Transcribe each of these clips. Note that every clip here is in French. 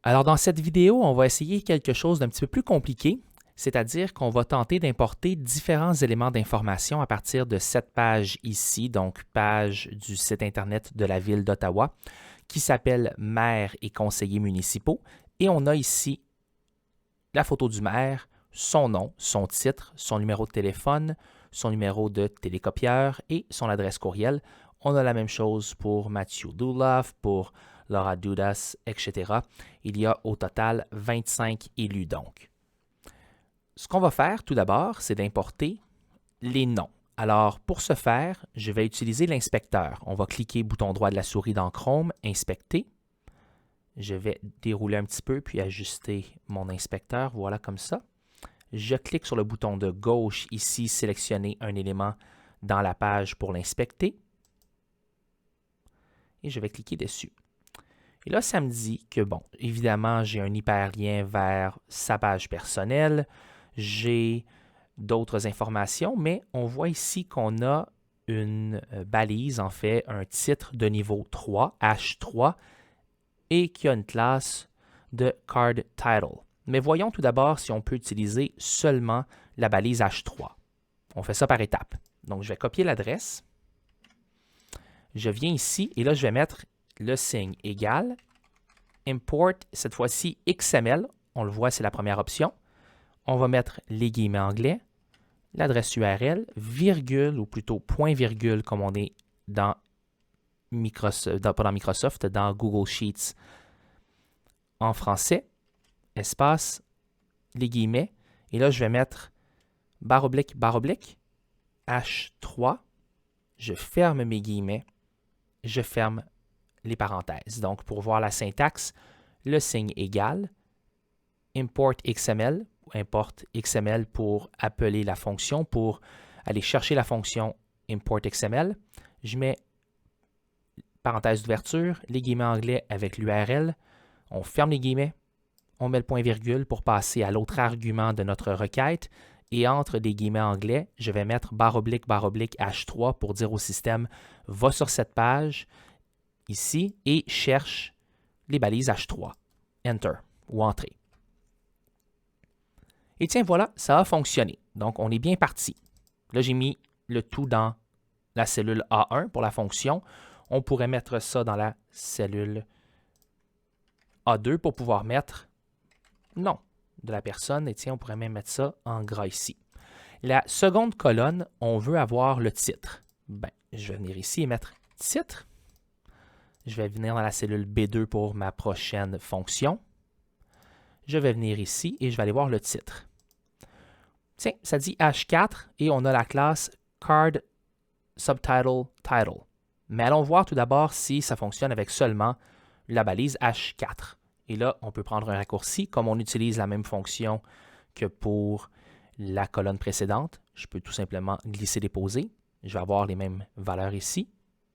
Alors dans cette vidéo, on va essayer quelque chose d'un petit peu plus compliqué, c'est-à-dire qu'on va tenter d'importer différents éléments d'information à partir de cette page ici, donc page du site Internet de la Ville d'Ottawa, qui s'appelle Maires et conseillers municipaux. Et on a ici la photo du maire, son nom, son titre, son numéro de téléphone, son numéro de télécopieur et son adresse courriel. On a la même chose pour Matthew Dooloff, pour Laura Dudas, etc. Il y a au total 25 élus donc. Ce qu'on va faire tout d'abord, c'est d'importer les noms. Alors, pour ce faire, je vais utiliser l'inspecteur. On va cliquer bouton droit de la souris dans Chrome, Inspecter. Je vais dérouler un petit peu puis ajuster mon inspecteur, voilà comme ça. Je clique sur le bouton de gauche ici, sélectionner un élément dans la page pour l'inspecter. Et je vais cliquer dessus. Et là, ça me dit que, bon, évidemment, j'ai un hyperlien vers sa page personnelle, j'ai d'autres informations, mais on voit ici qu'on a une balise, en fait, un titre de niveau 3, H3, et qui a une classe de Card Title. Mais voyons tout d'abord si on peut utiliser seulement la balise H3. On fait ça par étapes. Donc, je vais copier l'adresse. Je viens ici et là, je vais mettre le signe égal, import, cette fois-ci XML, on le voit, c'est la première option. On va mettre les guillemets anglais, l'adresse URL, virgule, ou plutôt point virgule, comme on est dans Microsoft, pas dans Microsoft, dans Google Sheets en français, espace, les guillemets, et là, je vais mettre barre oblique, H3, je ferme mes guillemets, je ferme les parenthèses. Donc, pour voir la syntaxe, le signe égal, import XML, import XML pour appeler la fonction, pour aller chercher la fonction import XML. Je mets parenthèse d'ouverture, les guillemets anglais avec l'URL. On ferme les guillemets, on met le point virgule pour passer à l'autre argument de notre requête. Et entre des guillemets anglais, je vais mettre barre oblique H3 pour dire au système « Va sur cette page ici et cherche les balises H3. » Enter ou Entrée. Et tiens, voilà, ça a fonctionné. Donc, on est bien parti. Là, j'ai mis le tout dans la cellule A1 pour la fonction. On pourrait mettre ça dans la cellule A2 pour pouvoir mettre nom de la personne. Et tiens, on pourrait même mettre ça en gras ici. La seconde colonne, on veut avoir le titre. Ben, je vais venir ici et mettre titre. Je vais venir dans la cellule B2 pour ma prochaine fonction. Je vais venir ici et je vais aller voir le titre. Tiens, ça dit H4 et on a la classe Card Subtitle Title. Mais allons voir tout d'abord si ça fonctionne avec seulement la balise H4. Et là, on peut prendre un raccourci. Comme on utilise la même fonction que pour la colonne précédente, je peux tout simplement glisser-déposer. Je vais avoir les mêmes valeurs ici.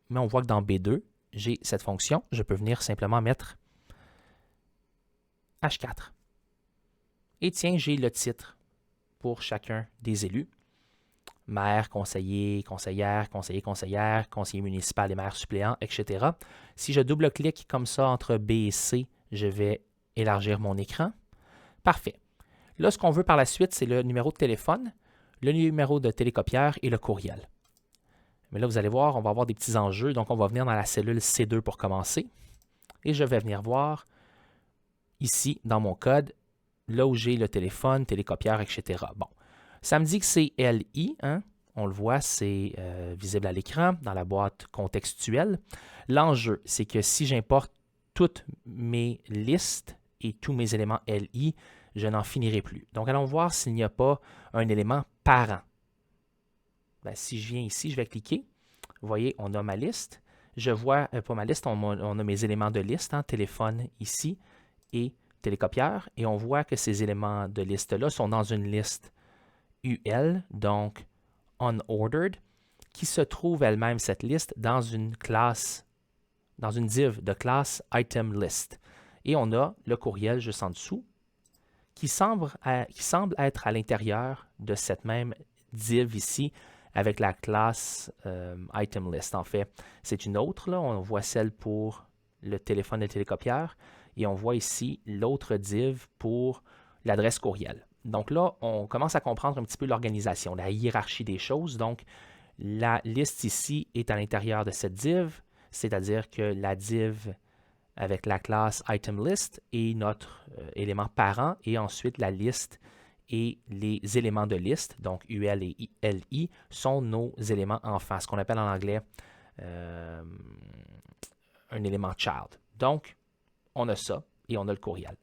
Mais on voit que dans B2, j'ai cette fonction. Je peux venir simplement mettre H4. Et tiens, j'ai le titre pour chacun des élus. Maire, conseiller, conseillère, conseiller, conseillère, conseiller municipal et maire suppléant, etc. Si je double-clique comme ça entre B et C, je vais élargir mon écran. Parfait. Là, ce qu'on veut par la suite, c'est le numéro de téléphone, le numéro de télécopieur et le courriel. Mais là, vous allez voir, on va avoir des petits enjeux. Donc, on va venir dans la cellule C2 pour commencer. Et je vais venir voir ici, dans mon code, là où j'ai le téléphone, télécopieur, etc. Bon, ça me dit que c'est LI, hein? On le voit, c'est visible à l'écran, dans la boîte contextuelle. L'enjeu, c'est que si j'importe toutes mes listes et tous mes éléments LI, je n'en finirai plus. Donc, allons voir s'il n'y a pas un élément parent. Ben, si je viens ici, je vais cliquer. Vous voyez, on a ma liste. Je vois, pas ma liste, on a mes éléments de liste, hein, téléphone ici et télécopieur. Et on voit que ces éléments de liste-là sont dans une liste UL, donc unordered, qui se trouve elle-même, cette liste, dans une classe, dans une div de classe item list. Et on a le courriel juste en dessous qui semble être à l'intérieur de cette même div ici avec la classe item list. En fait, c'est une autre, là. On voit celle pour le téléphone et le télécopieur. et on voit ici l'autre div pour l'adresse courriel. Donc là, on commence à comprendre un petit peu l'organisation, la hiérarchie des choses. Donc, la liste ici est à l'intérieur de cette div, c'est-à-dire que la div avec la classe ItemList est notre élément parent et ensuite la liste et les éléments de liste, donc UL et LI, sont nos éléments enfants, ce qu'on appelle en anglais un élément child. Donc, on a ça et on a le courriel.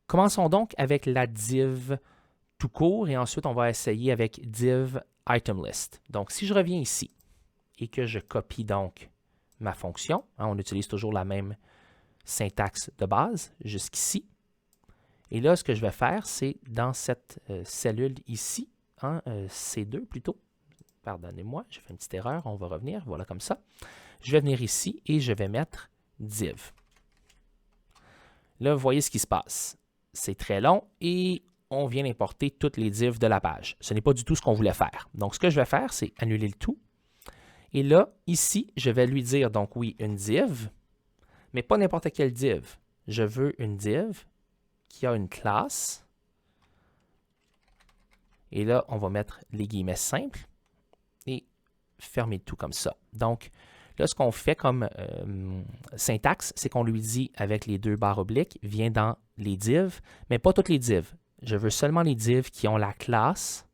Commençons donc avec la div tout court et ensuite on va essayer avec div ItemList. Donc, si je reviens ici et que je copie donc ma fonction, hein, on utilise toujours la même syntaxe de base jusqu'ici. Et là, ce que je vais faire, c'est dans cette cellule ici, hein, C2 plutôt, pardonnez-moi, j'ai fait une petite erreur, on va revenir, voilà comme ça. Je vais venir ici et je vais mettre div. Là, vous voyez ce qui se passe. C'est très long et on vient d'importer toutes les divs de la page. Ce n'est pas du tout ce qu'on voulait faire. Donc, ce que je vais faire, c'est annuler le tout. Et là, ici, je vais lui dire, donc oui, une div, mais pas n'importe quelle div. Je veux une div qui a une classe. Et là, on va mettre les guillemets simples et fermer tout comme ça. Donc, là, ce qu'on fait comme syntaxe, c'est qu'on lui dit avec les deux barres obliques, viens dans les divs, mais pas toutes les divs. Je veux seulement les divs qui ont la classe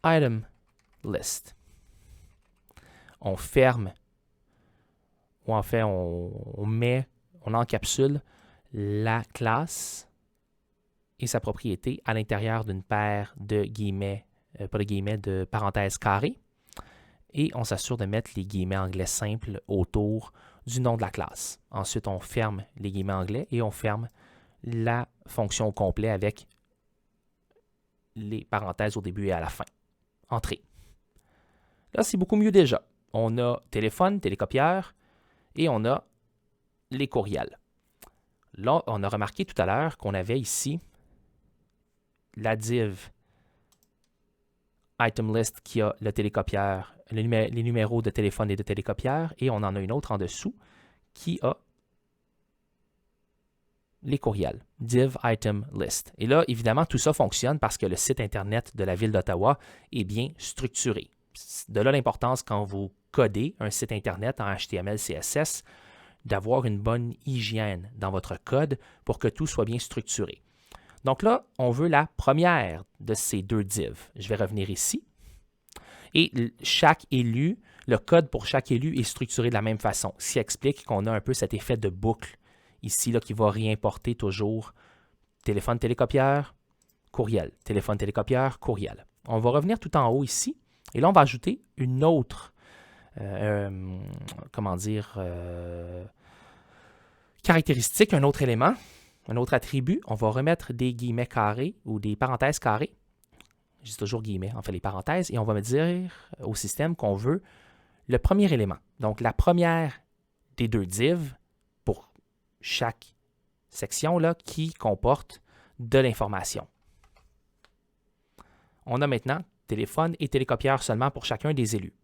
item list. On ferme, ou en fait, on encapsule la classe et sa propriété à l'intérieur d'une paire de guillemets, pas de guillemets, de parenthèses carrées. Et on s'assure de mettre les guillemets anglais simples autour du nom de la classe. Ensuite, on ferme les guillemets anglais et on ferme la fonction au complet avec les parenthèses au début et à la fin. Entrée. Là, c'est beaucoup mieux déjà. On a téléphone, télécopieur et on a les courriels. Là, on a remarqué tout à l'heure qu'on avait ici la div item list qui a le télécopieur, les numéros de téléphone et de télécopieur, et on en a une autre en dessous qui a les courriels, div item list. Et là, évidemment, tout ça fonctionne parce que le site Internet de la Ville d'Ottawa est bien structuré. De là l'importance quand vous codez un site Internet en HTML, CSS, d'avoir une bonne hygiène dans votre code pour que tout soit bien structuré. Donc là, on veut la première de ces deux divs. Je vais revenir ici. Et chaque élu, le code pour chaque élu est structuré de la même façon, ce qui explique qu'on a un peu cet effet de boucle ici là, qui va réimporter toujours téléphone, télécopieur, courriel, téléphone, télécopieur, courriel. On va revenir tout en haut ici, et là, on va ajouter une autre, caractéristique, un autre élément, un autre attribut. On va remettre des guillemets carrés ou des parenthèses carrées. Je dis toujours guillemets, en fait les parenthèses, et on va me dire au système qu'on veut le premier élément. Donc, la première des deux divs pour chaque section là, qui comporte de l'information. On a maintenant téléphone et télécopieur seulement pour chacun des élus.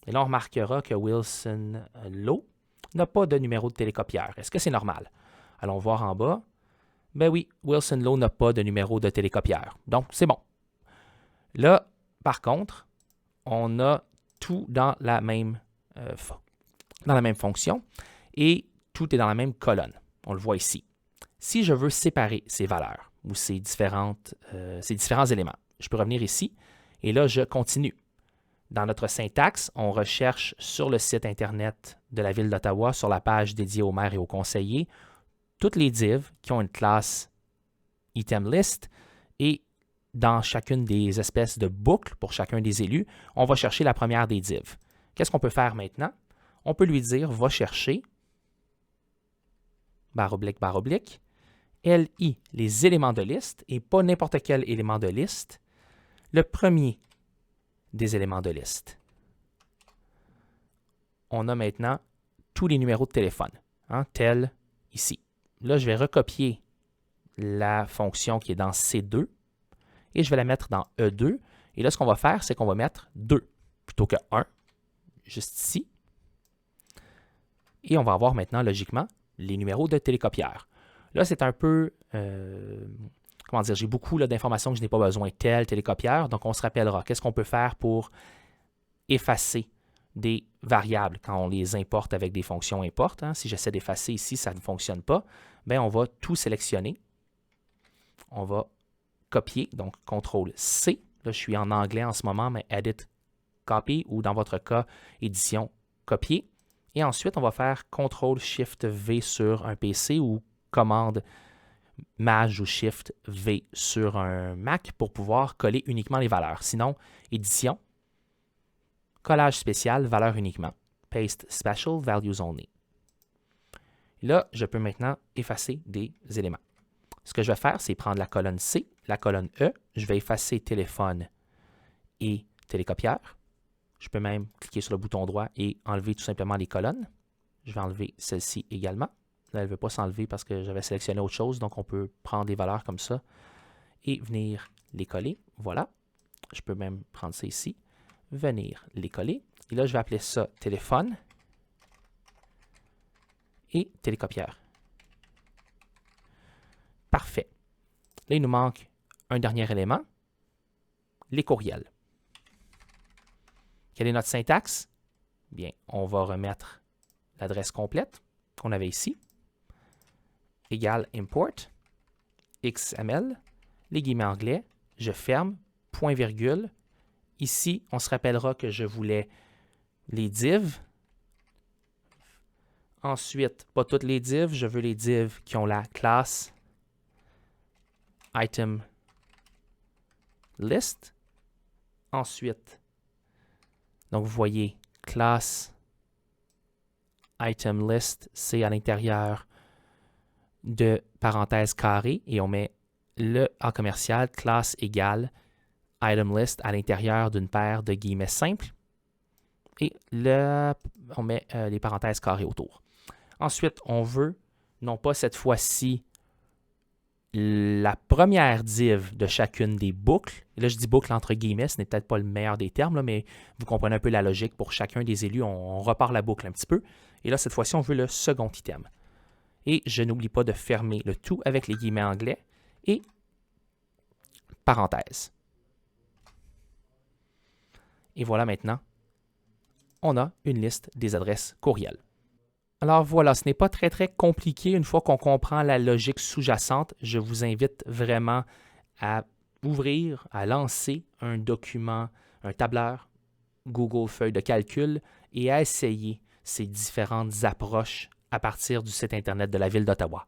Et là, on remarquera que Wilson Lowe n'a pas de numéro de télécopieur. Est-ce que c'est normal? Allons voir en bas. Ben oui, Wilson Lowe n'a pas de numéro de télécopieur. Donc, c'est bon. Là, par contre, on a tout dans la même fonction et tout est dans la même colonne. On le voit ici. Si je veux séparer ces valeurs ou ces différents éléments, je peux revenir ici et là, je continue. Dans notre syntaxe, on recherche sur le site Internet de la Ville d'Ottawa, sur la page dédiée aux maires et aux conseillers, toutes les divs qui ont une classe item list et dans chacune des espèces de boucles pour chacun des élus, on va chercher la première des divs. Qu'est-ce qu'on peut faire maintenant? On peut lui dire, va chercher, barre oblique, LI, les éléments de liste, et pas n'importe quel élément de liste, le premier des éléments de liste. On a maintenant tous les numéros de téléphone, hein, tel ici. Là, je vais recopier la fonction qui est dans C2 et je vais la mettre dans E2. Et là, ce qu'on va faire, c'est qu'on va mettre 2 plutôt que 1, juste ici. Et on va avoir maintenant, logiquement, les numéros de télécopieurs. Là, c'est un peu, comment dire, j'ai beaucoup d'informations que je n'ai pas besoin, tel télécopieur. Donc, on se rappellera, qu'est-ce qu'on peut faire pour effacer des variables quand on les importe avec des fonctions import. Hein. Si j'essaie d'effacer ici, ça ne fonctionne pas. Bien, on va tout sélectionner. On va copier, donc CTRL-C. Là, je suis en anglais en ce moment, mais Edit, Copy, ou dans votre cas, Édition, Copier. Et ensuite, on va faire CTRL-SHIFT-V sur un PC ou commande Maj ou Shift-V sur un Mac pour pouvoir coller uniquement les valeurs. Sinon, Édition, collage spécial, valeur uniquement. Paste Special, Values Only. Là, je peux maintenant effacer des éléments. Ce que je vais faire, c'est prendre la colonne C, la colonne E. Je vais effacer téléphone et télécopieur. Je peux même cliquer sur le bouton droit et enlever tout simplement les colonnes. Je vais enlever celle-ci également. Là, elle ne veut pas s'enlever parce que j'avais sélectionné autre chose. Donc, on peut prendre des valeurs comme ça et venir les coller. Voilà. Je peux même prendre ça ici, venir les coller. Et là, je vais appeler ça téléphone et télécopieur. Parfait. Là, il nous manque un dernier élément, les courriels. Quelle est notre syntaxe? Bien, on va remettre l'adresse complète qu'on avait ici, égale import, XML, les guillemets anglais, je ferme, point virgule. Ici, on se rappellera que je voulais les divs. Ensuite, pas toutes les divs, je veux les divs qui ont la classe item list. Ensuite, donc vous voyez, classe item list, c'est à l'intérieur de parenthèses carrées et on met le A commercial, classe égale item list à l'intérieur d'une paire de guillemets simples et on met les parenthèses carrées autour. Ensuite, on veut, non pas cette fois-ci, la première div de chacune des boucles. Et là, je dis boucle entre guillemets, ce n'est peut-être pas le meilleur des termes, là, mais vous comprenez un peu la logique. Pour chacun des élus, on repart la boucle un petit peu. Et là, cette fois-ci, on veut le second item. Et je n'oublie pas de fermer le tout avec les guillemets anglais et parenthèse. Et voilà maintenant, on a une liste des adresses courriel. Alors voilà, ce n'est pas très compliqué une fois qu'on comprend la logique sous-jacente. Je vous invite vraiment à ouvrir, à lancer un document, un tableur Google Feuilles de calcul et à essayer ces différentes approches à partir du site Internet de la Ville d'Ottawa.